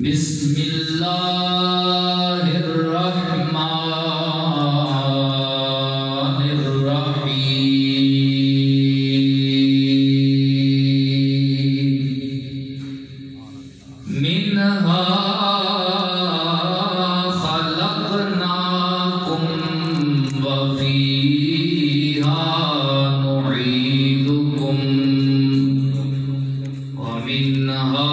بسم اللہ الرحمن الرحیم منہا خلقناکم وفیہا نعیدکم ومنہا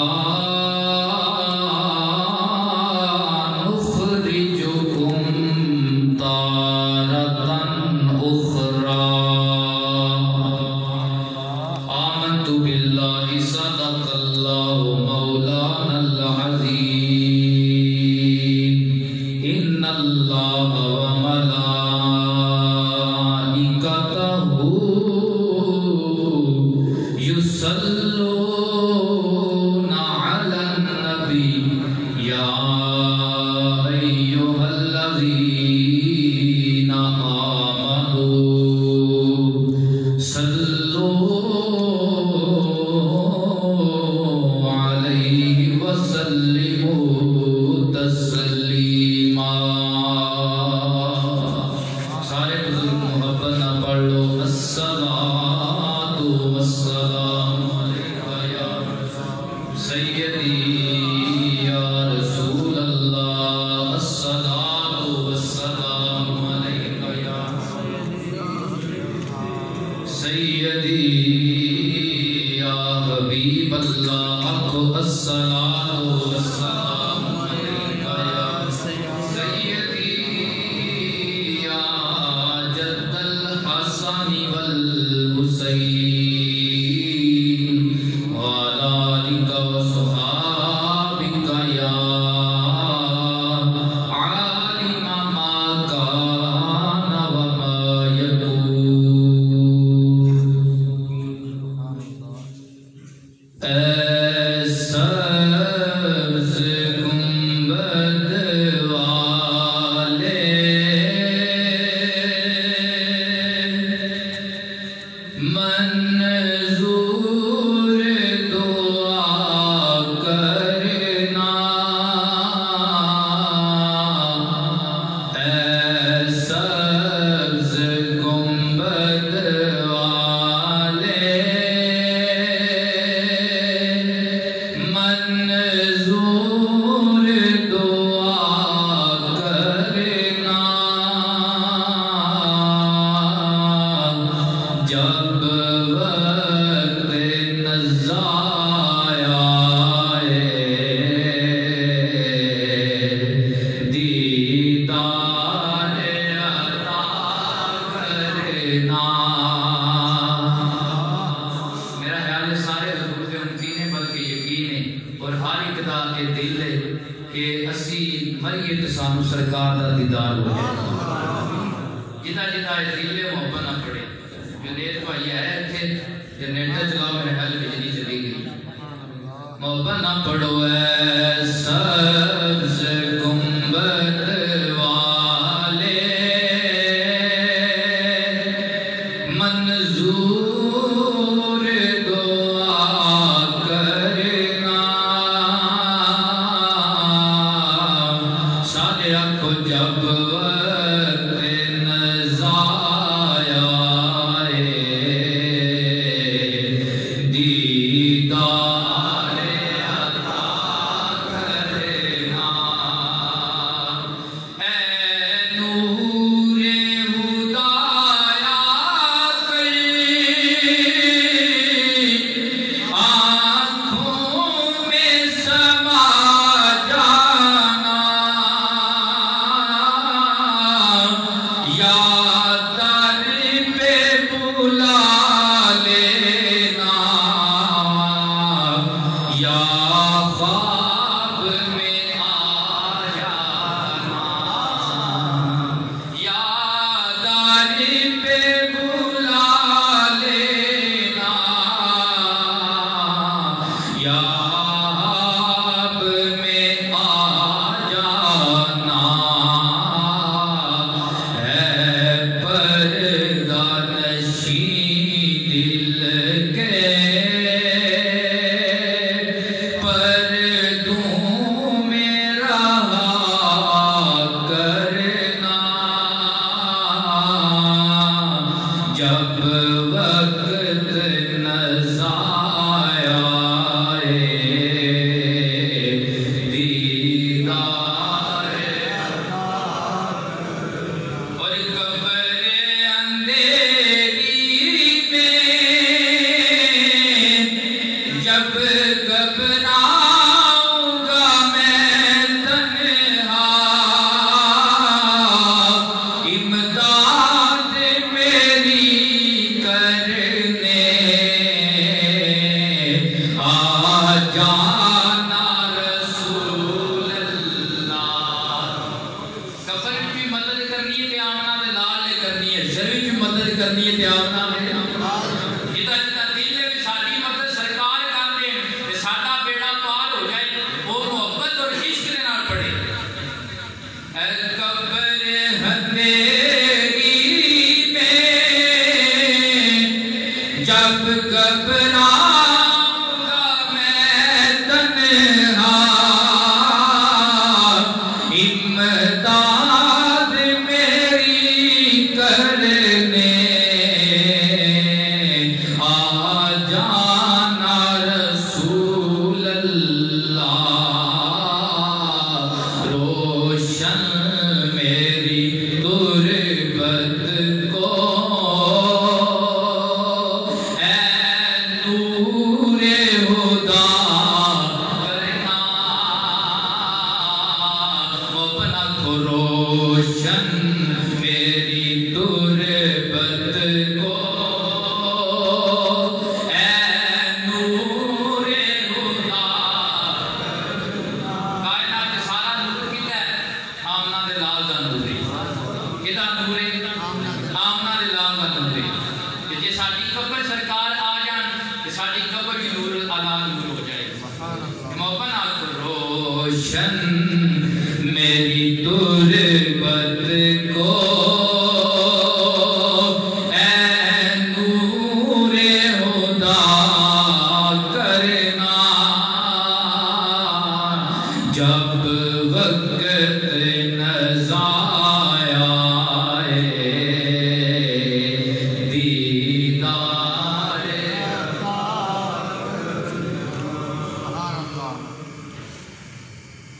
روشن میری تربت کو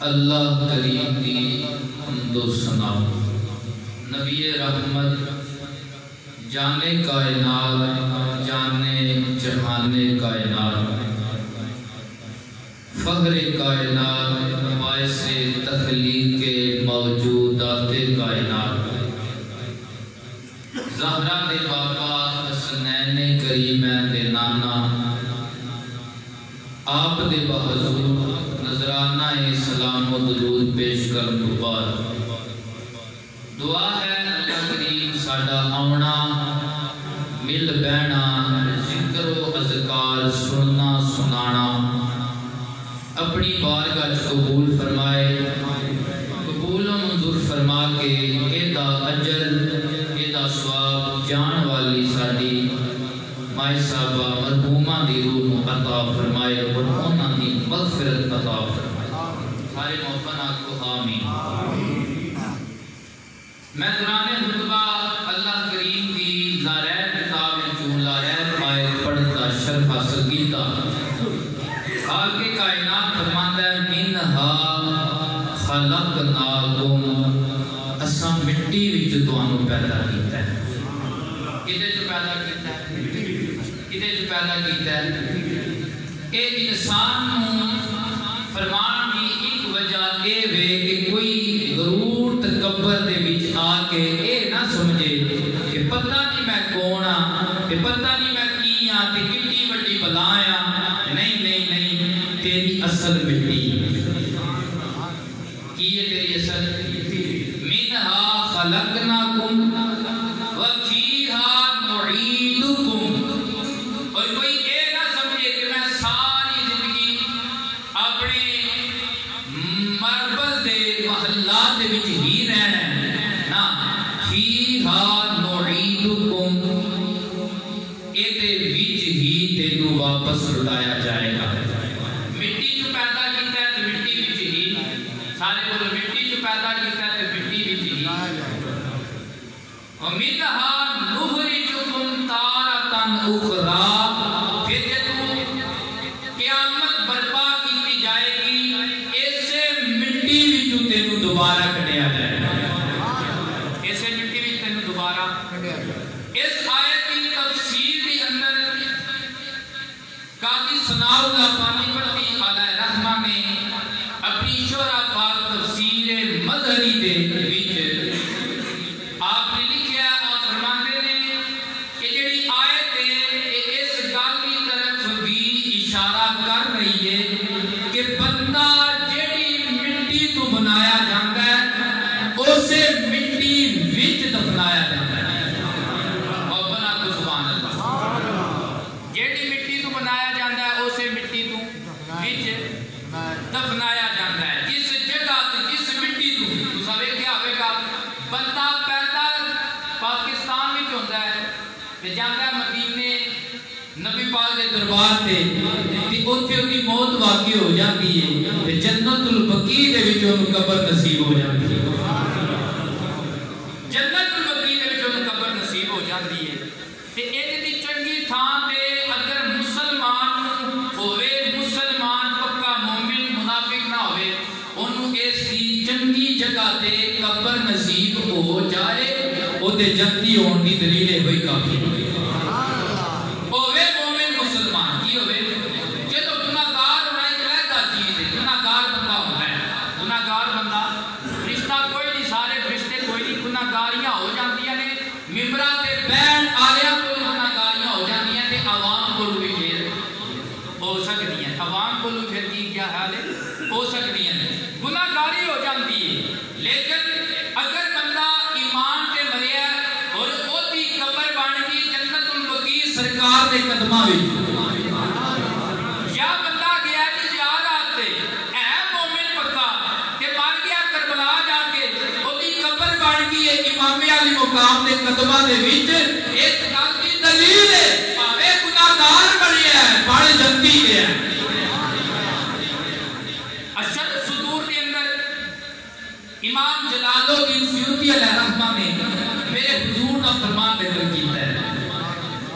اللہ کریم دی حمد و ثنا نبی رحمت جانے کائنات جانے جہانے کائنات فخر کائنات باعث تخلیق موجودات کائنات زہرا دے بابا حسنین کریمین دے نانا آپ دے بحضور نظرانہ سلام و درود پیش کر بعد دعا ہے اللہ کریم ساڈا آونا مل بہنا ذکر و اذکار سننا سنانا اپنی بارگاہ قبول فرمائے قبول و منظور فرما کے ایدہ اجر ایدہ ثواب جان والی ساڈی مائی صاحبہ مرحومہ دی روح عطا فرمائے اور انہاں دی مغفرت عطا فرمائے سارے موفنا کو آمین میں دوران خطبہ اللہ کریم دی لارائب کتاب چون لارائب آیت پڑھتا شرف حاصل کیتا خالق کائنات فرماتا ہے منہا خلقناکم اساں مٹی وچ تانوں پیدا کیتا ہے کدے جو پیدا کیتا ہے کدے جو پیدا کیتا ہے اے انسان فرمان دی ایک وجہ اے وے کہ کوئی غرور تکبر دے وچ آ کے اے نہ سمجھے کہ پتہ نہیں میں کون ہاں کہ پتہ نہیں میں کی ہاں تے کتنی بڑی بلا ہاں نہیں تیری اصل مٹی کی ہے تیری اصل منہا خلقناکم وفیہا نعیدکم اور کوئی اے نہ سمجھے کہ میں ساری زندگی اپنے مربل دے محلات دے وچ ہی رہنا ہے نا فیہا نعیدکم اے دے وچ ہی تینوں واپس لٹایا جائے گا مٹی جو پیدا کیتا ہے تو مٹی وچ ہی سارے بولو مٹی جو پیدا کیتا ہے تو مٹی وچ ہی ومنہا نخرجکم تارۃ اخری پھر جب قیامت برپا کی جائے گی ایسے مٹی وچوں تینوں دوبارہ کڈیا جائے گا ایسے مٹی وچ تینوں دوبارہ کڈیا جائے گا اس آیت کی تفسیر کے اندر قاضی ثناء اللہ پانی پڑھتی علیہ رحمہ نے اپنی شعرا پاک تفسیر مظہری دے وچ آپ نے لکھیا آپ فرماتے ہیں کہ جڑی آیت ہے اس گل کی طرف بھی اشارہ کر رہی ہے کہ بندہ جڑی مٹی تو بنایا جاتا ہے اسے مٹی وچ دفنایا جاتا ہے اور بنا کو سبحان اللہ جڑی مٹی تو بنایا جاتا ہے اسے مٹی تو وچ دفنایا جاتا ہے جس جگہ جس مٹی تو سوے کیا ہوئے گا بندہ پیدا پاکستان میں ہوتا ہے کہ جاتا ہے مدینے نبی پاک دے دربار تے اوتھے اودی موت واقع ہو جاتی ہے تے جنت البقیع دے وچ اونوں قبر نصیب ہو جاتی ہے جنت البقیع دے وچ اونوں قبر نصیب ہو جاتی ہے تے ایک دی چنگی تھاں تے اگر مسلمان ہوئے مسلمان پکا مومن منافق نہ ہوئے اونوں اس دی چنگی جگہ تے قبر نصیب ہو جائے او دے جنتی ہون دی دلیل ہوئی کافی ہوئے مومن مسلمان کی ہوئے جدو گناہگار ہونا ایک علیحدہ چیز ہے گناہگار بندہ ہونا ہے گناہگار بندہ فرشتہ کوئی نہیں سارے فرشتے کوئی نہیں گناہگاریاں ہو جاتی ہیں ممبراں تے بین آلیاں کو گناہگاریاں ہو جاتی ہیں تے عوام کو بھی پھر ہو سکتی ہیں عوام کو پھر کی کیا حال ہے ہو سکتی ہیں گناہگاری ہو جاتی ہے لیکن اگر بندہ ایمان تے مریا اور او دی قبر بن گئی جنت البقیع سرکار دے قدماں وچ یا بندہ گیا کہ زیارت تے اے مومن پکا اسلام دے قدمہ دے وچ اس گل دی دلیل ہے پاوے گناہگار بنیا ہے بڑھ جنتی گیا ہے اشد صدور کے اندر امام جلال الدین سیوطی علیہ رحمہ نے میرے حضور کا فرمان ذکر کیتا ہے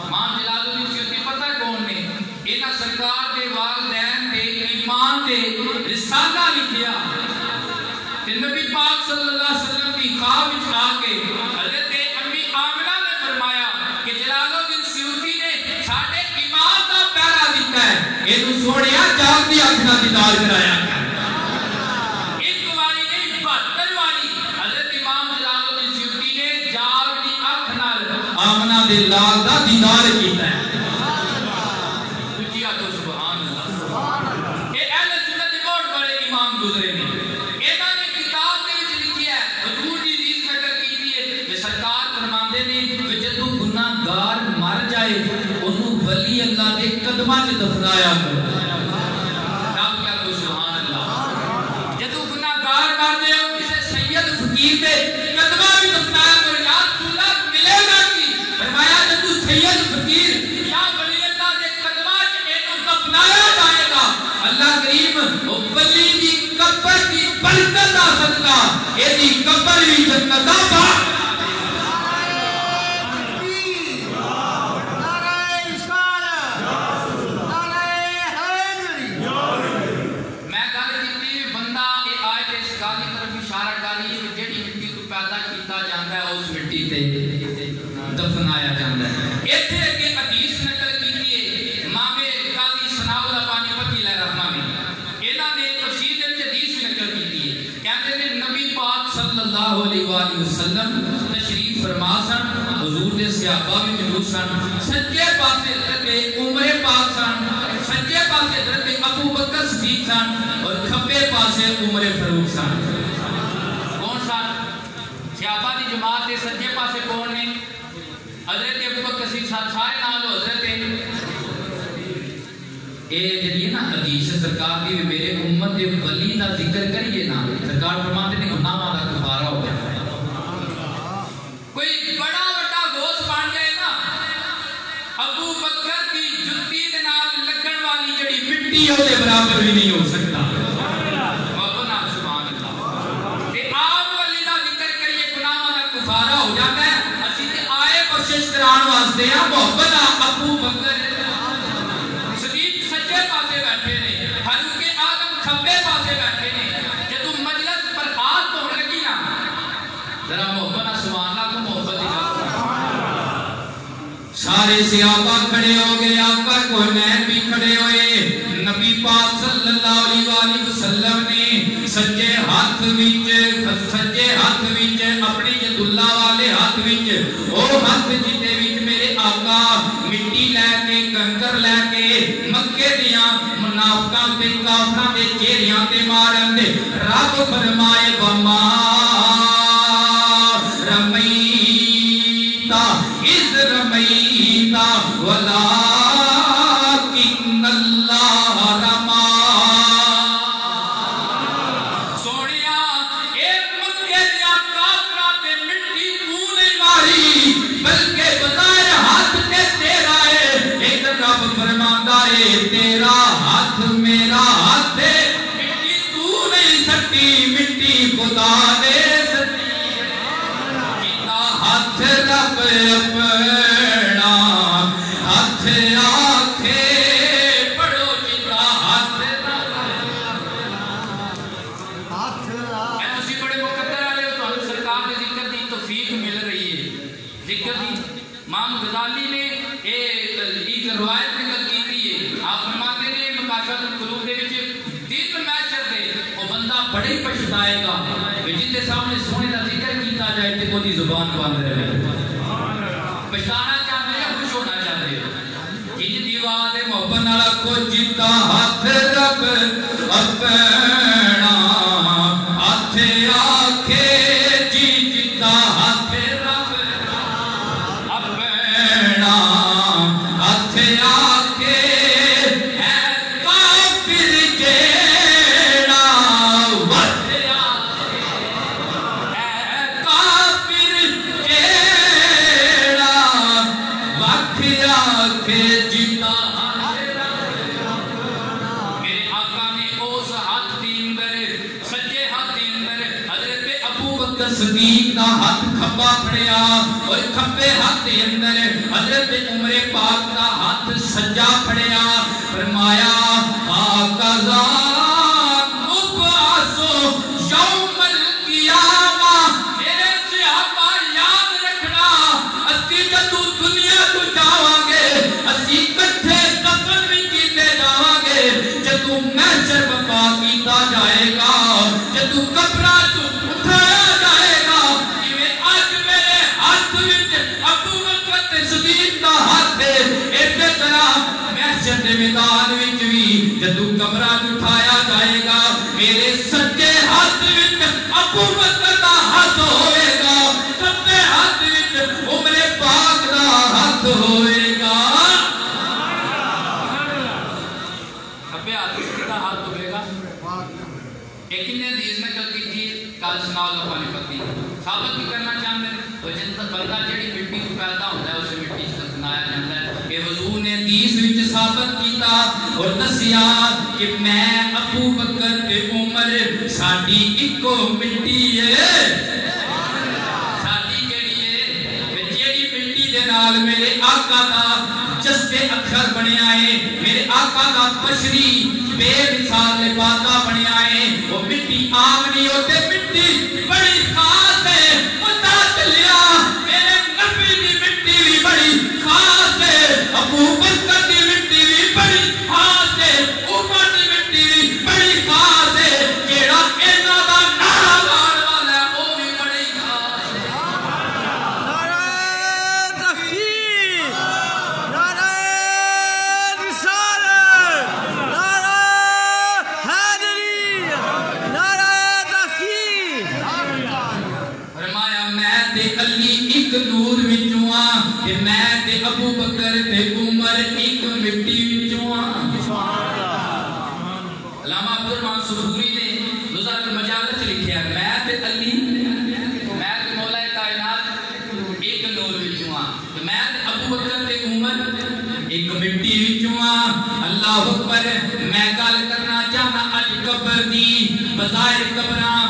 امام جلال الدین سیوطی پتہ کون نے انہاں سرکار کے والدین دے ایمان دے رسالہ لکھیا کہ نبی پاک صلی اللہ علیہ وسلم کی خواب وچ آ کے حضرت امی آمنہ نے فرمایا کہ جلال الدین سیوطی نے ساڈے ایمان دا پہرا دیتا ہے اینو سونیا جاگ دی اکھ نال دیدار کرایا ایک واری نہیں 72 واری حضرت امام جلال الدین سیوطی نے جاگ دی اکھ نال آمنہ دے لال دا دیدار کیتا ہے کچھ سبحان اللہ اے اہل سنت بہت بڑے امام گزرے نے ولی اللہ دے قدمہ سے دفنایا کرو رب کیا کو سبحان اللہ جدو گناہگار مار دے ہو اسے سید فقیر دے قدمہ بھی دفنایا کرو یا رسول اللہ ملے گا کی فرمایا جدو سید فقیر یا ولی اللہ دے قدمہ سے اینو دفنایا جائے گا اللہ کریم ولی دی قبر دی برکت حاصل کا اے دی قبر بھی جنت آبا دفنایا جاندہ ہے ایتھے کے حدیث نقل کیتی ہے امام قاضی ثناء اللہ پانی پتی علیہ رحمہ نے انہاں نے تفسیر دے حدیث نقل کیتی ہے کہتے ہیں نبی پاک صلی اللہ علیہ وآلہ وسلم تشریف فرما سن حضور دے صحابہ بھی موجود سن سجے پاسے حضرت عمر پاک سن سجے پاسے حضرت ابو بکر صدیق سن اور کھبے پاسے عمر فاروق سن کون سن صحابہ دی جماعت دے سجے پاسے کون نے حضرت ابو بکر صدیق سارے نال حضرت اے جڑی ہے نا حدیث سرکار دی میرے امت دے ولی دا ذکر کریے نا سرکار فرماتے نے گناہاں دا کفارہ ہو جاتا ہے کوئی بڑا بڑا غوث بن جائے نا ابو بکر دی جُتی دے نال لگن والی جڑی مٹی او دے برابر بھی نہیں ہو سکتا سبحان اللہ تے آپ ولی دا ذکر کریے گناہاں دا کفارہ ہو جاتا ہے کوشش کران واسطے ہیں محبت ابو بکر صدیق سجے پاسے بیٹھے نے فاروق اعظم کھبے پاسے بیٹھے نے جدوں مجلس پر ہاتھ دھون لگی نا ذرا محبت سبحان اللہ کو محبت دکھا سارے صحابہ کھڑے ہو گئے آقا کونین بھی کھڑے ہوئے نبی پاک صلی اللہ علیہ وآلہ وسلم نے سجے ہاتھ وچ اپنی ید اللہ والے ہاتھ وچ او ہاتھ جتے وچ میرے آقا مٹی لے کے کنکر لے کے مکے دیاں منافقاں تے کافراں دے چہریاں تے مارن دے رب فرمائے وما رمیتا اذ رمیتا ولکن اللہ رما سونیا اے مکے دیاں کافراں تے مٹی تو نہیں ماری بلکہ بظاہر ہاتھ تے تیرا ہے ایک رب فرماندا ہے تیرا ہاتھ میرا ہاتھ ہے مٹی تو نہیں سٹی مٹی خدا نے سٹی کیتا ہاتھ رب اپنا ہاتھ آکھے پڑھو کیتا ہاتھ رب اے تسی بڑے مقدر والے ہو تانوں سرکار دے ذکر دی توفیق مل رہی ہے ذکر دی امام غزالی نے ایک روایت نقل کی ہے آپ فرماتے ہیں مقاصد القلوب دے وچ دن محشر دے او بندہ بڑے ہی پچھتائے گا کہ جن دے سامنے سونے دا ذکر کیتا جائے تے کوئی زبان بند رہے پچھتانا چاہتے ہیں خوش ہونا چاہتے ہیں جن دیوار دے محبت نال کو جیتا ہاتھ رب اپنا ہاتھ آکھے جی جیتا ہاتھ رب اپنا ہاتھ آکھے اے کافر جیڑا وٹ آکھے اے کافر جیڑا صدیق دا ہاتھ کھبا پھڑیا اور کھبے ہاتھ دے اندر حضرت عمر پاک دا ہاتھ سجا پھڑیا فرمایا آقا مبعثو یوم القیامہ میرے صحابہ یاد رکھنا اسی جدو دنیا تو جاواں گے اسی کٹھے دفن بھی کیتے جاواں گے جدو محشر بپا کیتا جائے گا جدو قبرہ تو اٹھایا جائے گا یہ آج میرے ہاتھ وچ ابو بکر صدیق دا ہاتھ ہے اسی طرح محشر دے میدان وچ بھی جدو قبرہ تو اٹھایا جائے گا میرے سجے ہاتھ وچ ابو بکر دا ہاتھ ہوئے گا سجے ہاتھ وچ عمر پاک دا ہاتھ ہوئے گا کھبے ہاتھ وچ دا ہاتھ ہوئے گا ایک نے حدیث میں کل کی تھی کال سناؤ لو پانی پتی ثابت بھی کرنا چاہتے ہیں اور جن تک بندہ جڑی مٹی کو پیدا ہوتا ہے اسے مٹی سے دفنایا جاتا ہے کہ حضور نے حدیث وچ ثابت کیتا اور دسیا کہ میں ابو بکر تے عمر ساڈی اکو مٹی ہے ساڈی کیڑی ہے جیڑی مٹی دے نال میرے آقا دا جستے اکھر بنیا ہے میرے آقا دا بشری بے مثال لبادہ بنیا ہے وہ مٹی عام نہیں ہوتے مٹی بڑی خاص ہے پتہ چلیا میرے نبی دی مٹی بھی بڑی خاص ہے ابو بکر دی مٹی بھی بڑی خاص ہے عمر دی مٹی بھی بڑی خاص ہے جیڑا انہاں دا نعرہ لان والا ہے وہ بھی بڑی خاص ہے نعرہ تکبیر نعرہ رسالت نعرہ حیدری نعرہ تکبیر فرمایا میں تے علی ایک نور وچوں ہاں کہ میں تے ابو بکر تے عمر ایک مٹی وچوں ہاں علامہ عبدالرحمن صفوری نے نزہۃ المجالس لکھیا میں تے علی میں تے مولا کائنات ایک نور وچوں ہاں کہ میں تے ابو بکر تے عمر ایک مٹی وچوں ہاں اللہ اکبر میں گل کرنا چاہنا اج قبر دی بظاہر قبراں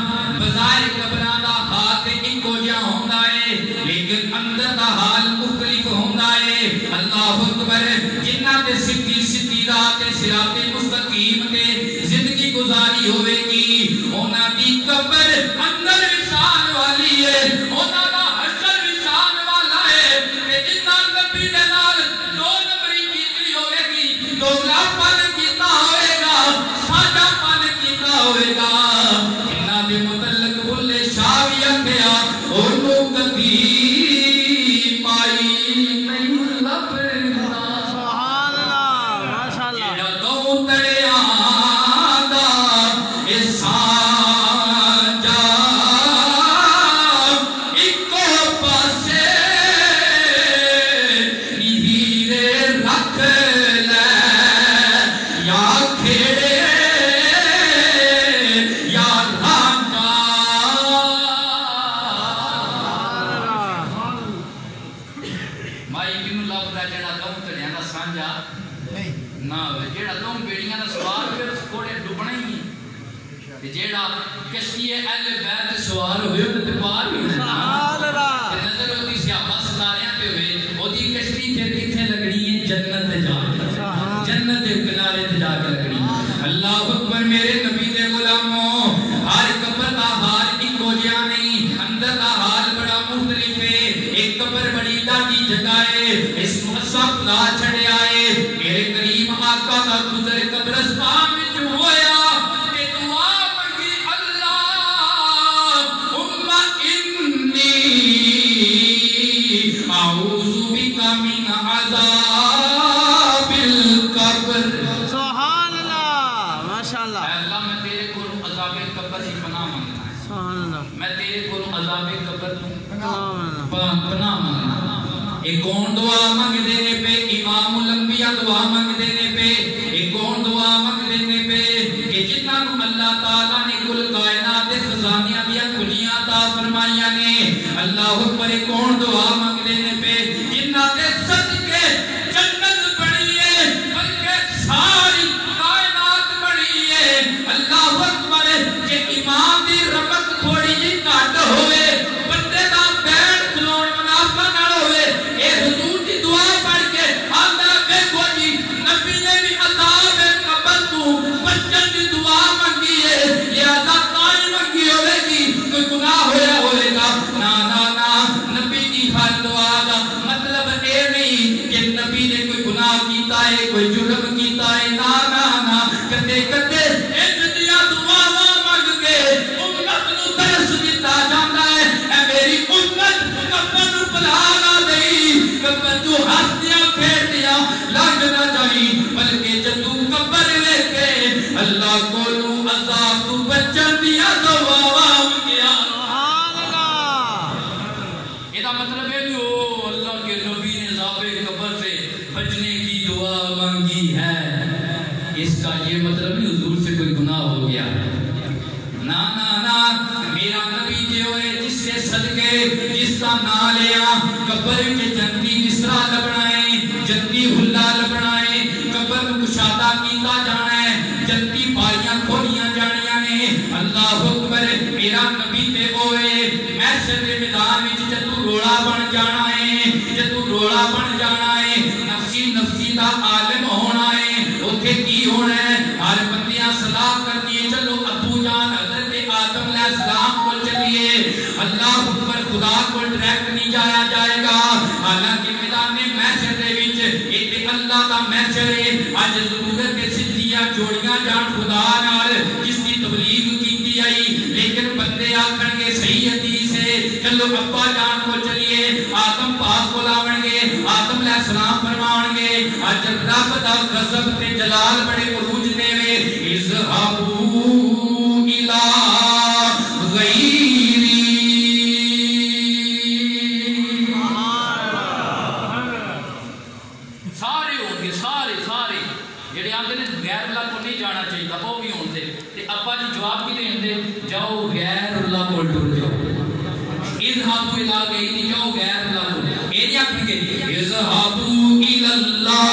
دا ہاتھ اکو جہا ہوندا ہے لیکن اندر دا حال مختلف ہوندا ہے اللہ اکبر جنہاں تے سیدھی راہ تے صراط مستقیم تے زندگی گزاری ہوئے گی انہاں دی قبر اندر وشان والی ہے انہاں دا حشر وشان والا ہے کہ جنہاں نبی دے نال دو نمبری کیتی ہوئے گی دوسرا پن کیتا ہوئے گا ساڈا پن کیتا ہوئے گا انہاں دے متعلق بھلے شاہ بھی آکھیا اونوں کدی مائی نہیں لبدا سبحان اللہ ماشاءاللہ جڑا دو تڑیاں دا احسان جا اکو پاسے نیرے رکھ لے یا کھیڑے یا رانگا مائی کنو لبدا جڑا دو تڑیاں دا سانجا نہ ہوئے جیڑا دو بیڑیاں دا سوار ہوئے اس کوڑے ڈبنے ہی جیڑا کشتی اہل بیت سوار ہوئے تے پار بھی سبحان اللہ نظر ہوتی سیاپا ستاریاں پہ ہوئے وہ دی کشتی پھر کتنے لگنی ہے جنت تے جا کے جنت دے کنارے تے جا کے لگنی اللہ اکبر میرے نبی دے غلاموں ہر قبر دا حال اکو جہا نہیں اندر دا حال بڑا مختلف ہے ایک قبر بڑی ڈاڈی جگہ ہے اس مسا خدا چھڑیا ہے میرے کریم آقا دا گزر قبرستان وچ ہویا کہ دعا منگی اللہم انی اعوذ بک من عذاب القبر سبحان اللہ ماشاءاللہ اے اللہ میں تیرے کو عذاب قبر کی پناہ مانگتا ہے سبحان اللہ میں تیرے کو عذاب قبر سبحان پناہ مانگتا ایک کون دعا مانگ دینے پہ امام الانبیاء دعا مانگ دینے پہ ایک کون دعا مانگ دینے پہ کہ جتنا اللہ تعالیٰ نے کل کائنات خزانیاں دیا کلیاں عطا فرمائیاں نے اللہ اکبر ایک کون دعا مانگ دینے پہ جتنا دے صدقے جنت بڑی ہے بلکہ ساری کائنات بڑی ہے اللہ اکبر کہ امام دی رمت تھوڑی جی کٹ ہوئے کولو عذاب تو بچن دیا دعا منگیا سبحان اللہ یہ دا مطلب ہے کہ او اللہ کے نبی نے عذاب قبر سے بچنے کی دعا مانگی ہے، اس کا یہ مطلب نہیں حضور سے کوئی گناہ ہو گیا، نا نا نا، میرا نبی جو ہے جس سے صدقے جس کا نام لیا قبر کے جنتی مصرا لبنا ہے، جنتی حلہ لبنا ہے، قبر کشادہ کیتا جانا ہے، جنتی باریاں کھولیاں جانیاں نے، اللہ اکبر، میرا نبی تے ہوئے محشر کے میدان میں جدو روڑا بن جانا ہے، جدو روڑا بن جانا ہے، نفسی نفسی دا عالم ہونا ہے، اوتھے کی ہونا ہے، ہر بندیاں صدا کرنی ہے، چلو ابو جان حضرت آدم علیہ السلام کو چلیے، اللہ اکبر، خدا کو ڈائریکٹ نہیں جایا جائے گا، حالانکہ میدان محشر دے وچ ایک اللہ دا محشر ہے، اج ضرورت ہے سدھیاں جوڑیاں جان خدا نال جس کی تبلیغ کیتی آئی، لیکن بندے آکھن گے صحیح حدیث ہے، چلو ابا جان کو چلیے، آدم پاک کو لاون گے، آدم علیہ السلام فرمان گے، اج رب دا غضب تے جلال بڑے عروج دے وے، اذهبوا الى غیری، سارے ہوں گے، سارے سارے جڑے آندے نے غیر اللہ کو نہیں جانا چاہیے وہ بھی ہوں دے، تے ابا جی جواب کی دیں دے، جاؤ غیر اللہ کو ٹر جاؤ، اذهبوا الى غیری، جاؤ غیر اللہ کو، یہ نہیں آکھیں گے اذهبوا الى اللہ،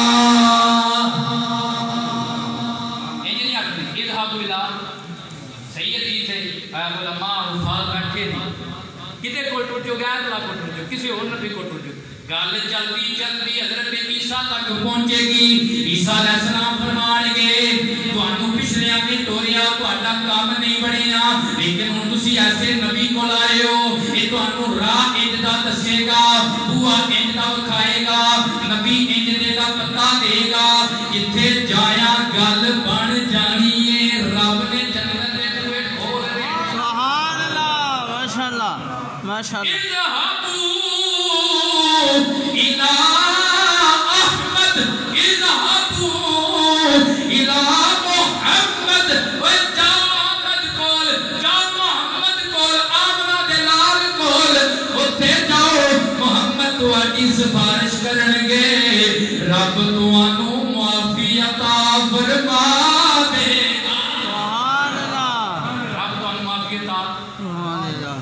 یہ نہیں آکھیں گے اذهبوا الى، صحیح حدیث ہے، علماء حفاظ بیٹھے نہیں، کتے کو ٹر جو غیر اللہ کو ٹر جو، کسی اور نبی کو ٹر جو، گل چلتی چلتی حضرت عیسیٰ تک پہنچے گی، عیسیٰ علیہ السلام فرمان گے تانوں پچھلیاں نے توڑیا تہاڈا کام نہیں بنیا، لیکن ہن تسی ایسے نبی کو لائے ہو، یہ تانوں راہ انج دا دسے گا، بوا انج دا وکھائے گا، نبی انج دے دا پتہ دے گا، جتھے جایا گل بن جانی ہے، رب نے جنت دے بوئے کھول رہے، سبحان اللہ ماشاءاللہ ماشاءاللہ إلى أحمد اذهبوا إلى محمد وجاء محمد کول، جاؤ محمد کول، آمنہ دلال کول، اتھے جاؤ محمد تواڈی سفارش کرنگے، رب تانوں معافی عطا فرما دے گا، سبحان اللہ رب تانوں معافی عطا، سبحان اللہ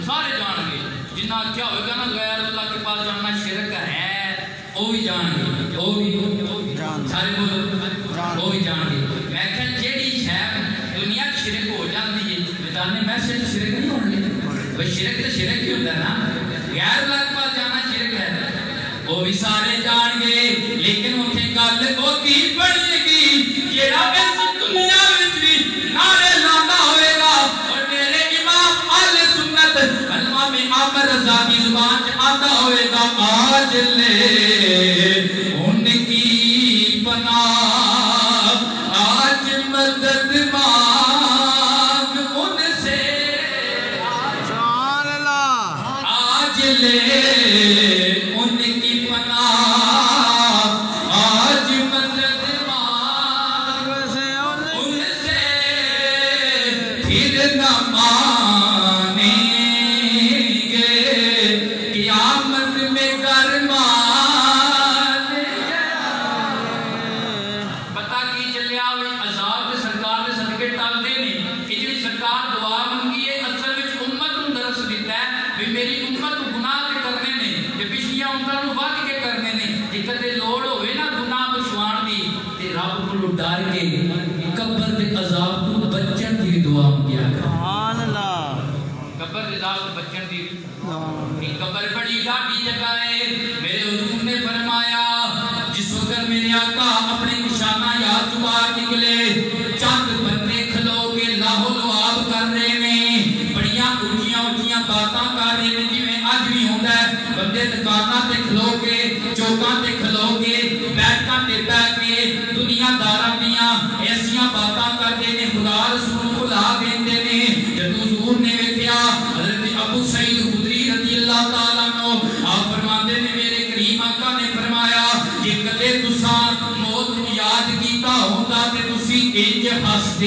سارے جان گے، جنہ کیا ہوگا نا غیر اللہ کے پاس جاننا شرک ہے، وہ بھی جان گے، وہ بھی سارے بولو، وہ بھی جان گے، میں کہا جیڑی شہر دنیا کی شرک ہو جاتی ہے، بتانے میں سے شرک نہیں ہونے، وہ شرک تو شرک ہی ہوتا ہے نا، غیر اللہ کے پاس جانا شرک ہے، وہ بھی سارے جان گے، لیکن اتنے گل ہوتی پڑے گی، جیڑا اس دنیا وچ بھی نعرے لانا ہوئے گا، اور میرے امام اہل سنت علامہ عامر رضا کی زبان سے آتا ہوئے گا، آج لے ان کی پناہ، آج مدد مانگ ان سے، سبحان اللہ آج لے ان کی پناہ، آج مدد مانگ ان سے، پھر نہ مانیں گے قیامت میں گرمان گے، پتہ کی چلے آوے عذاب سرکار دے صدقے ٹال دے نے، کہ جو سرکار دعا منگی ہے اصل وچ امت نوں درس دیتا ہے بھی میری امت گناہ کے کرنے نے، تے پچھلیاں امتاں نوں ود کے کرنے نے، جے کدے لوڑ ہوئے نا گناہ بخشوان دی تے رب کولوں ڈر کے قبر دے عذاب تو بچن دی دعا منگیا کر، سبحان اللہ قبر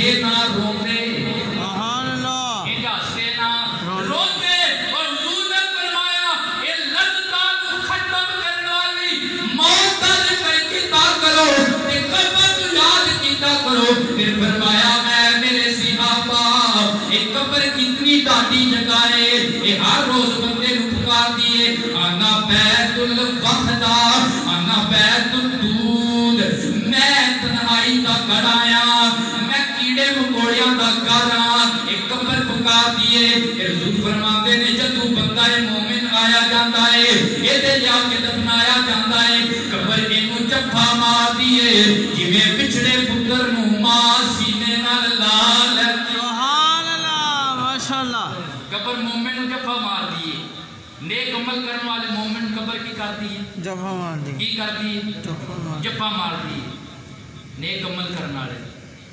ہستے نہ روتے سبحان اللہ انج ہستے نہ روتے اور حضور نے فرمایا اے لذتاں کو ختم کرنے والی موت دا ذکر کیتا کرو تے قبر کو یاد کیتا کرو پھر فرمایا اے میرے صحابہ اے قبر کتنی ڈاٹی جگہ ہے اے ہر روز بندے نو پکار دیے انا بیت الوحدہ انا بیت الدود میں تنہائی دا گھر آیا میں کیڑے مکوڑیاں دا گھر آیا ایک قبر پکار دیے حضور فرماتے نے جدو بندہ مومن آیا جاندہ ہے یہ دے جا کے دفنایا جاندہ ہے قبر اینو جفا مار دیے جویں بچھڑے پتر نو ماں سینے نال لال سبحان اللہ ماشاءاللہ قبر مومن نو جفا مار دیے نیک عمل کرنے والے مومن قبر کی کر دیے جفا مار دی کی کر دیے جفا مار دیے نیک عمل کرنے والے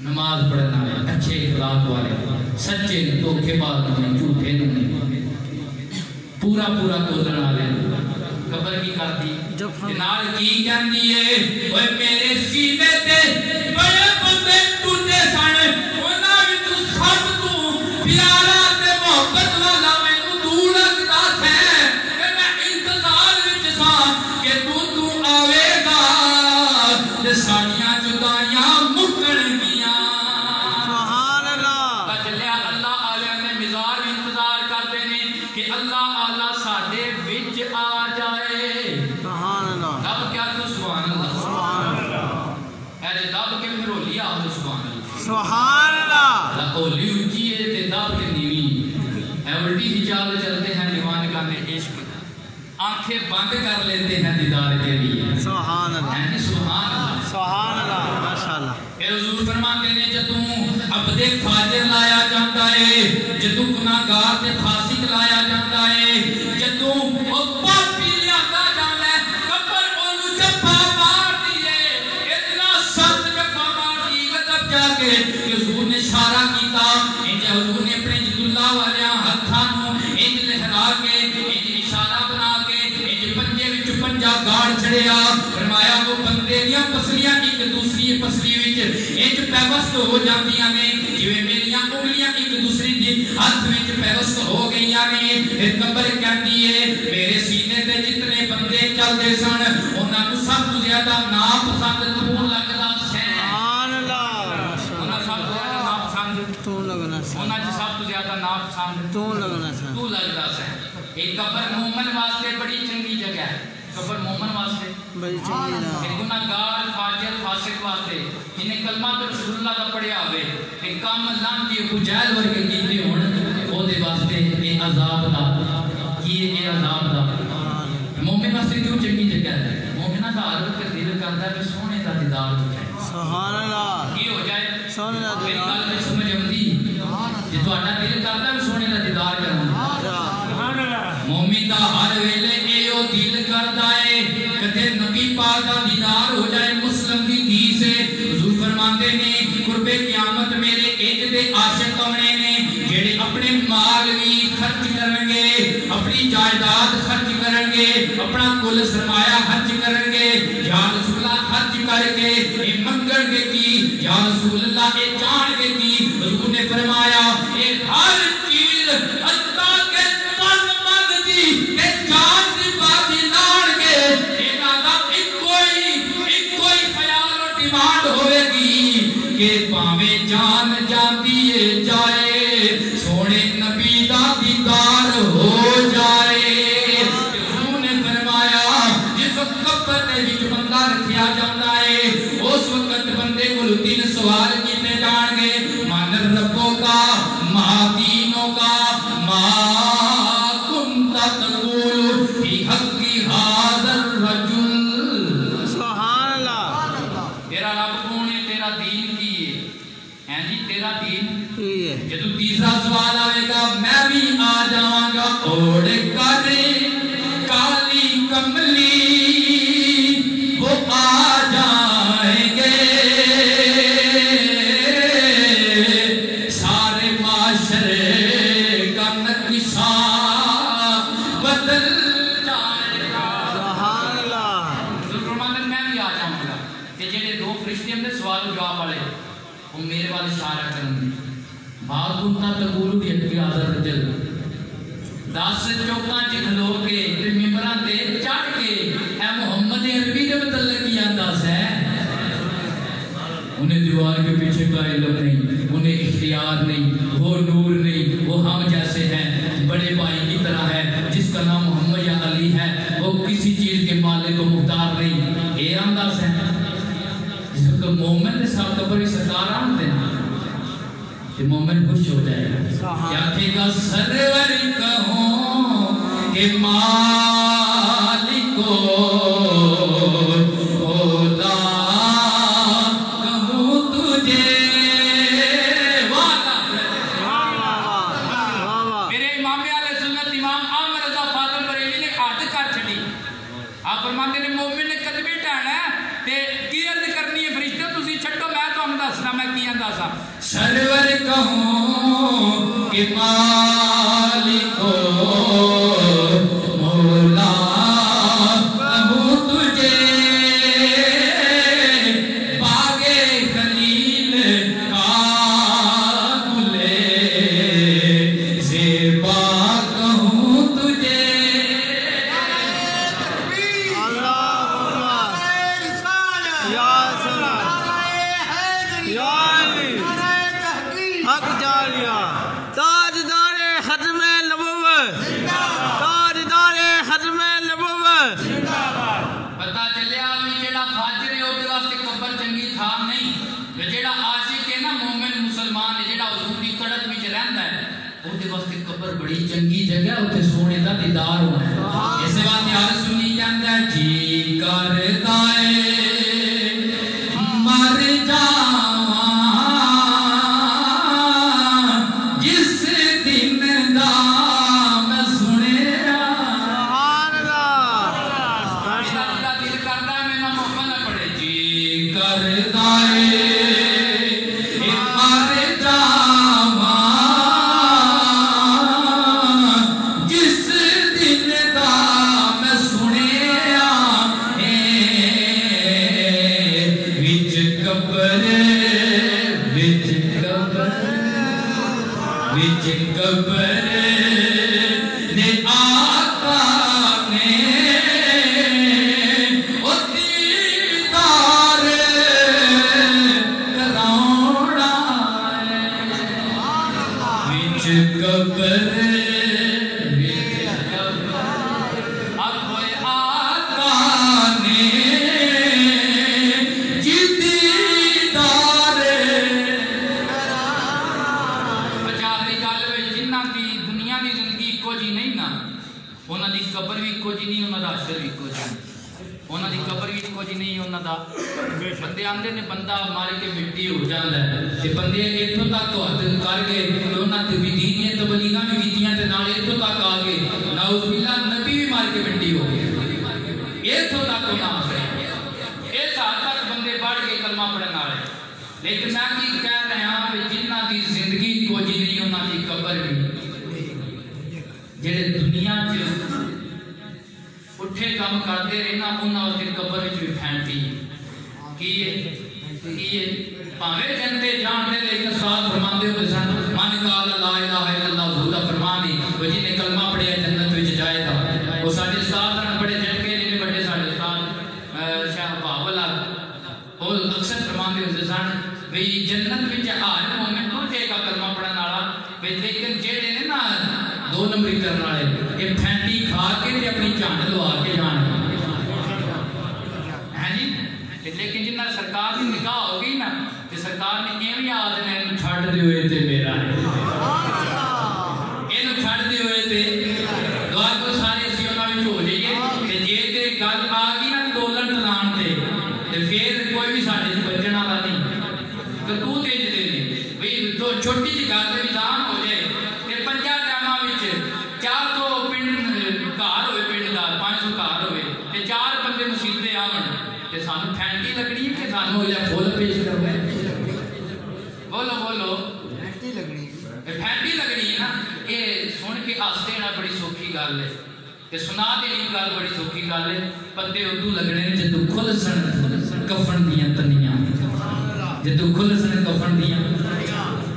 نماز پڑھنا ہے اچھے اخلاق والے سچے دھوکے باز نہیں جھوٹے نہیں پورا پورا تولن والے قبر کی کر دی نال کی کہندی ہے اوے میرے سینے تے بڑے بندے ٹوٹے سن انہاں وچوں سب تو پیارا تے محبت والا مینوں تو لگدا ہے کہ میں انتظار وچ ساں کہ تو آوے گا تے ساڈیاں جدائیاں مکن گیاں سبحان اللہ چلیا اللہ علیہ نے مزار انتظار کرتے ہیں کہ اللہ اعلیٰ ساڈے وچ آ جائے سبحان اللہ دب کیا تو سبحان اللہ سبحان اللہ اے دب کے مرولی آو سبحان اللہ سبحان اللہ اولی اونچی ہے تے دب کے نیوی اے الٹی ہی چال چلتے ہیں دیوان کا نے عشق آنکھیں بند کر لیتے ہیں دیدار کے لیے سبحان اللہ سبحان اللہ سبحان اللہ ماشاءاللہ اے حضور فرماتے ہیں جدوں عبد فاجر لایا جاتا ہے جدوں گناہگار تے فاسق لایا جاتا ہے جدوں او پاپی لیا جاتا ہے قبر اونوں جفا مار دیے اتنا سخت جفا مار دی غضب جا کے حضور نے اشارہ کیتا انج حضور نے اپنے جد اللہ والے ہتھاں نو انج لہرا کے انج اشارہ بنا کے انج پنجے وچ پنجا گاڑ چھڑیا فرمایا وہ بندے دیاں پسلیاں ایک دوسری پسلی وچ انج پیوست ہو جاندیاں نے جویں میریاں انگلیاں ایک دوسری دی ہاتھ وچ پیوست ہو گئیاں نے پھر قبر کہندی ہے میرے سینے تے جتنے بندے چلدے سن انہاں نوں سب تو زیادہ ناپسند تو لگدا سی سبحان اللہ انہاں سب تو زیادہ ناپسند تو لگنا سی انہاں چ سب تو زیادہ ناپسند تو لگنا سی تو لگدا سی یہ قبر مومن واسطے بڑی چنگی جگہ ہے قبر مومن واسطے بڑی چنگی جگہ گناہگار فاجر فاسق واسطے جنہیں کلمہ تے رسول اللہ دا پڑھیا ہوئے تے کام لانتی ابو جہل ورگے کیتے ہون او دے واسطے اے عذاب دا کی اے عذاب دا مومن واسطے کیوں چنگی جگہ ہے مومناں دا ہر وقت دل کردا ہے کہ سونے دا دیدار ہو جائے سبحان اللہ کی ہو جائے سونے دا میری دیدار گل میں سمجھ آندی جے تہاڈا دل کردا ہے سونے دا دیدار کرنا مومن دا ہر ویلے ایو دل کردا ہے کدے نبی پاک دا دیدار ہو جائے مسلم دی دھی سے حضور فرماتے نے قرب قیامت میرے انج دے عاشق ہونے نے جڑے اپنے مال بھی خرچ کرن گے اپنی جائیداد خرچ کرن گے اپنا کل سرمایہ خرچ کرن گے یا رسول اللہ خرچ کر کے اے منگن گے کی یا رسول اللہ اے جان گے کی حضور نے فرمایا اے ہر چیز اللہ کے تن من دی اے جان دی باقی لان گے انہاں دا کوئی خیال اور ڈیمانڈ ہوئے گی کہ پاویں جان جاندی ہے جائے سونے نبی دا دیدار ہو جائے حضور نے فرمایا جس وقت قبر دے وچ بندہ رکھیا جاندا ہے اس وقت بندے کول تین سوال کیتے جان گے من ربوں کا ما دینوں کا ما کنت تقول فی حق ھذا الرجل سبحان اللہ تیرا رب کون ہے تیرا دین کی ہے ہیں جی تیرا دین یہ ہے جدو تیسرا سوال آئے گا میں بھی آ جاؤں گا اوڑ کر کالی کملی وہ آ جائیں گے سارے معاشرے کا نقشہ بدل جائے گا سبحان اللہ ضرور میں بھی آ جاؤں گا کہ جنہیں دو فرشتے ہم نے سوال و جواب والے وہ میرے والے اشارہ کرنے ما کنتا تقول بھی هذا الرجل 10 چوکاں چ کھلو کے تے ممبراں تے چڑھ کے اے محمد عربی دے متعلق کی انداز ہے. انہیں دیوار کے پیچھے کا علم نہیں, انہیں اختیار نہیں, وہ نور نہیں, وہ ہم جیسے ہیں, بڑے بھائی کی طرح ہے. جس کا نام محمد یا علی ہے وہ کسی چیز کے مالک و مختار نہیں. یہ انداز ہے جس کو مومن کے ساتھ قبر سرکار آتے ہیں کہ مومن خوش ہو جائے گا. کیا کہے گا سرور کہوں کہ مالکو خدا کہوں تجھے. میرے امام علیہ سنت امام احمد رضا فاطم بریلوی نے حد کر چھڑی. آپ فرماتے ہیں مومن نے قدمی ٹھہرنا ہے تے کی عرض کرنی ہے فرشتے تسی چھڈو میں تانوں دسنا میں کی اندازا. سرور کہوں کہ مالکو مولا کہوں تجھے باغے خلیل کا گلے زیبا کہوں تجھے. پتا چلیا بھی جیڑا فاجر ہے اس واسطے قبر چنگی تھا نہیں. جیڑا عاشق ہے نا مومن مسلمان ہے جیڑا حضور دی کڑک وچ رہندا ہے اس واسطے قبر بڑی چنگی جگہ ہے, اوتھے سونے دا دیدار ہونا ہے. اس واسطے ہر سنی کہندا ہے جی کردا اے مر جاواں جس دن دا میں سنیا. کردا اے مر جاواں جس دن دا میں سنیا وچ قبر نے آقا نے قبر اب ہوئے آقا نے دیدار. بچاری گل وچ جنہاں دی دنیا دی زندگی اکو جی نہیں نا انہاں دی قبر بھی اکو جی نہیں, انہاں دا حشر بھی اکو جی نہیں. انہاں دی قبر بھی اکو جی نہیں, انہاں دا بندے آندے نے بندہ مار کے مٹی ہو جاندا ہے تے بندے ایتھوں تک ہاتھ کر کے انہاں تے بھی دینیاں تبلیغاں بھی کیتیاں تے نال ایتھوں تک آ کے نعوذ باللہ نبی بھی مار کے مٹی ہو گئے. ایتھوں تک انہاں آ گئے, اس حد تک بندے بڑھ کے کلمہ پڑھن والے. لیکن میں کی کہہ رہا ہوں کہ جنہاں دی زندگی کو جی نہیں انہاں دی قبر بھی جڑے دنیا چ اٹھے کام کرتے رہنا انہاں واسطے قبر وچ بھی پھینٹی کی پاوے جنتے جان دے لیکن ساتھ فرماندے ہوئے سن من قال لا الہ الا اللہ حضور دا فرمان ہے وہ جن نے کلمہ پڑھیا جنت وچ جائے گا. وہ ساڈے استاد نے بڑے جھٹکے جنے بڑے ساڈے استاد شاہ بہاول وہ اکثر فرماندے ہوئے سن بھئی جنت وچ ہر مومن تو جے کا کلمہ پڑھن والا بھئی لیکن جڑے نے نا 2 نمبری کرن والے یہ پھینٹی کھا کے تے اپنی جان لوا کے جان ہے جی. لیکن جنہ سرکار کی نکاح ہو گئی نا کہ سرکار نے ایویں آدھنا انہوں چھڑ دے ہوئے تے میرا ہے, انہوں چھڑ دے ہوئے تے دعا کو سارے اسی انہوں میں ہو جائیے کہ جے تے گل آ گئی نا دولن تلان تے پھر کوئی بھی ساڑھے سے بچن والا نہیں. تو تو تیج دے دے بھئی تو چھوٹی جی گل تے وچان ہو جائے کہ 5 ٹائماں وچ 400 پنڈ گھر ہوئے, پنڈ دا 500 گھر ہوئے تے 4 بندے مصیبتیں آون تے سانو پھینٹی لگنی ہے کہ سانو یا پھول پیش کرنا ہے. بولو بولو پھینٹی لگنی ہے نا. یہ سن کے ہس دینا بڑی سوکھی گل ہے تے سنا دینی گل بڑی سوکھی گل ہے. پتے ادو لگنے جدو کھلسن کفن دیاں تنیاں, جدو کھلسن کفن دیاں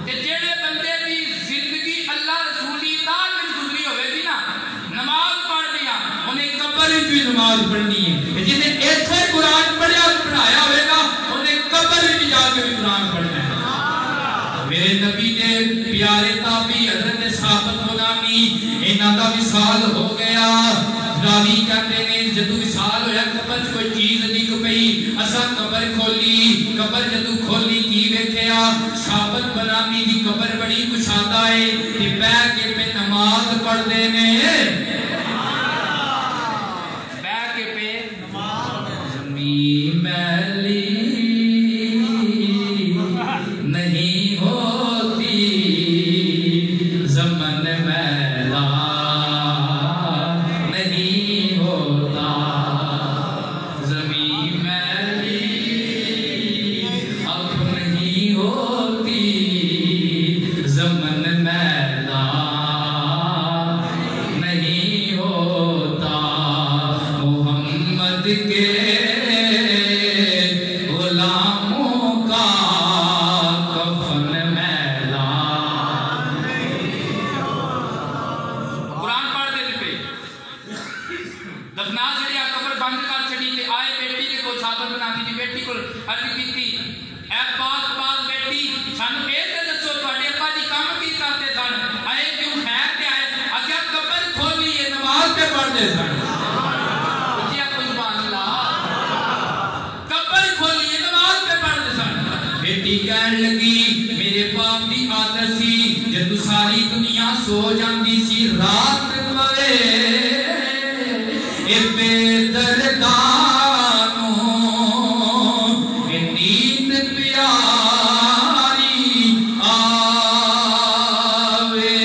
تے جڑے بندے دی نماز پڑھنی ہے جنہیں ایتھے قرآن پڑھیا پڑھایا ہوئے گا انہیں قبر میں جا کے بھی قرآن پڑھنا ہے میرے نبی دے پیارے تابعی حضرت ثابت بنانی انہاں دا وصال ہو گیا راوی کہتے ہیں جدو وصال ہویا قبر کوئی چیز دکھ پئی اساں قبر کھولی قبر جدو کھولی کی ویکھیا ثابت بنانی دی قبر بڑی کشادہ ہے تے بیٹھ کے پہ نماز پڑھ دے نے بیٹھ کے پہ زمین میلی نہیں ہوتی زمن میلا نہیں ہوتا زمین میلی اب نہیں ہوتی زمن میلا نہیں ہوتا محمد کے غلاموں کا کفن میلا قرآن پڑھ دے پہ دفنا جڑیا قبر بند کر چھڑی تے آئے بیٹی دے کو ثابت بناتی جی بیٹی کو عرض کیتی اے پاک پاک بیٹی سانو اے تے دسو تواڈے ابا جی کام کی کرتے سن آئے کیوں خیر تے آئے اگے قبر کھولی اے نماز تے پڑھدے سن کیا کوئی سبحان اللہ قبر کھولی اے نماز تے پڑھدے سن بیٹی کہن لگی میرے باپ دی عادت سی جدوں ساری دنیا سو جاندی سی رات پوے اے بے دردانوں اے نیند پیاری آوے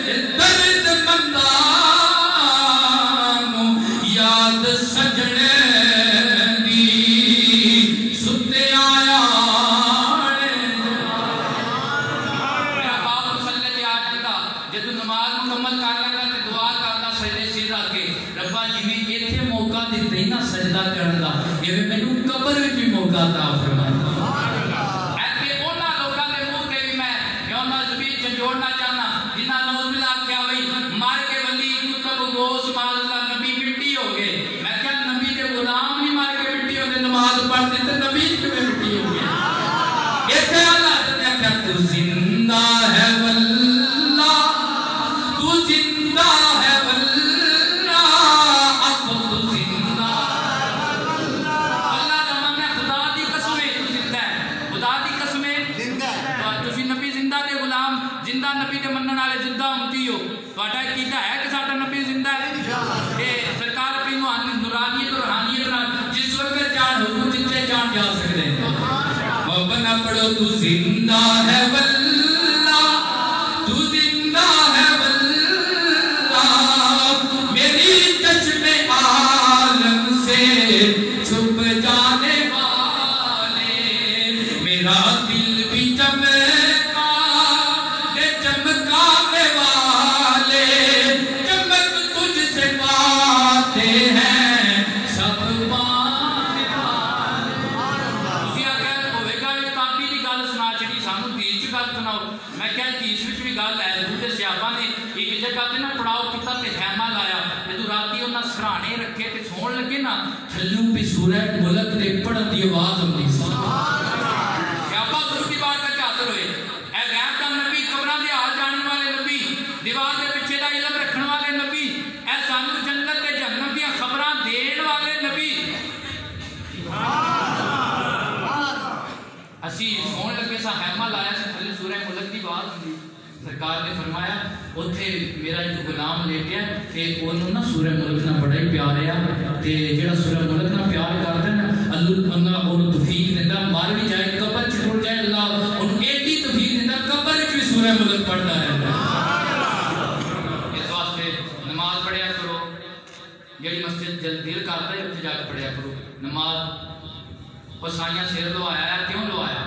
اے درد مندانوں یاد سجنے دی ستے آیا میرا باپ مسلے تے آ جاتا جدوں نماز مکمل کر لگا تے دعا کردا سجدے سر رکھ کے ربا جویں ایتھے موقع دتے نا سجدہ کرن دا ایویں مینوں قبر وچ بھی موقع عطا فرما ایتھے انہاں لوکاں دے منہ تے بھی میں یونا زبیر جوڑنا چاہنا جنہاں نوز بلا کیا وئی مار کے ولی کتب غوث مال اللہ نبی مٹی ہو گئے میں کہا نبی دے غلام نہیں مار کے مٹی ہو گئے نماز پڑھتے تے نبی کیویں مٹی ہو گئے ایتھے اللہ نے کہا تو زندہ ہے واللہ تو زندہ ہے واللہ اب تو زندہ اللہ دا من ہے خدا دی قسم ہے تو زندہ ہے خدا دی قسم ہے تسی نبی زندہ دے غلام زندہ نبی دے منن والے زندہ امتی ہو تہاڈا عقیدہ ہے کہ ساڈا نبی زندہ ہے اے سرکار اپنی نورانیت اور روحانیت نال جس وقت جان حضور جتنے جان جا سکتے ہیں بنا پڑھو تو زندہ ہے واللہ تو زندہ ہے واللہ میری چشم عالم سے چھپ جانے والے میرا دل بھی چمکا دے چمکانے والے چمک تجھ سے پاتے ہیں سب پانے میں کیا حدیث وچ بھی گل ہے حضور دے صحابہ نے ایک جگہ تے نا پڑاؤ کیتا تے خیمہ لایا جدوں راتی انہاں سرانے رکھے تے سون لگے نا تھلوں پہ سورہ ملک دے پڑھن دی آواز آندی سی صحابہ حضور دی بات وچ حاضر ہوئے اے غیب دا نبی قبراں دے حال جانن والے نبی دیوار دے پیچھے دا علم رکھن والے نبی اے سانو جنت تے جہنم دی خبراں دین والے نبی اسی سون لگے سا خیمہ لایا سی تھلے سورہ ملک دی بات ہوندی سرکار نے فرمایا اوتھے میرا ایک غلام لیٹیا تے اونوں نا سورہ ملک نال بڑا ہی پیار ہے تے جڑا سورہ ملک نال پیار کردا نا اللہ اونوں توفیق دیندا مر بھی جائے قبر چ ٹر جائے اللہ اونوں ایڈی توفیق دیندا قبر وچ بھی سورہ ملک پڑھدا رہندا اس واسطے نماز پڑھیا کرو جڑی مسجد دل کردا ہے اوتھے جا کے پڑھیا کرو نماز اور سائیاں سر لو آیا ہے کیوں لو آیا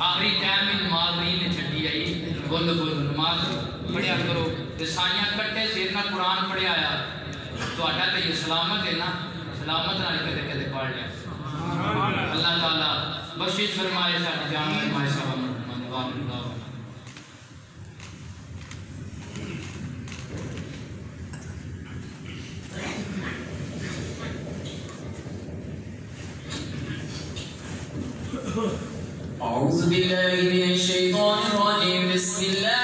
آخری ٹائم میں نماز نہیں نے چھٹی آئی بولو بولو نماز پڑھیا کرو تے سائیاں کٹے سر نہ قرآن پڑھیا آیا تو آٹا تے یہ سلامت ہے نا سلامت نہ کدے کدے پڑھ لیا اللہ تعالیٰ بخشش فرمائے ساڈی جان فرمائے صاحب اللہ أعوذ بالله من الشيطان الرجيم. بسم الله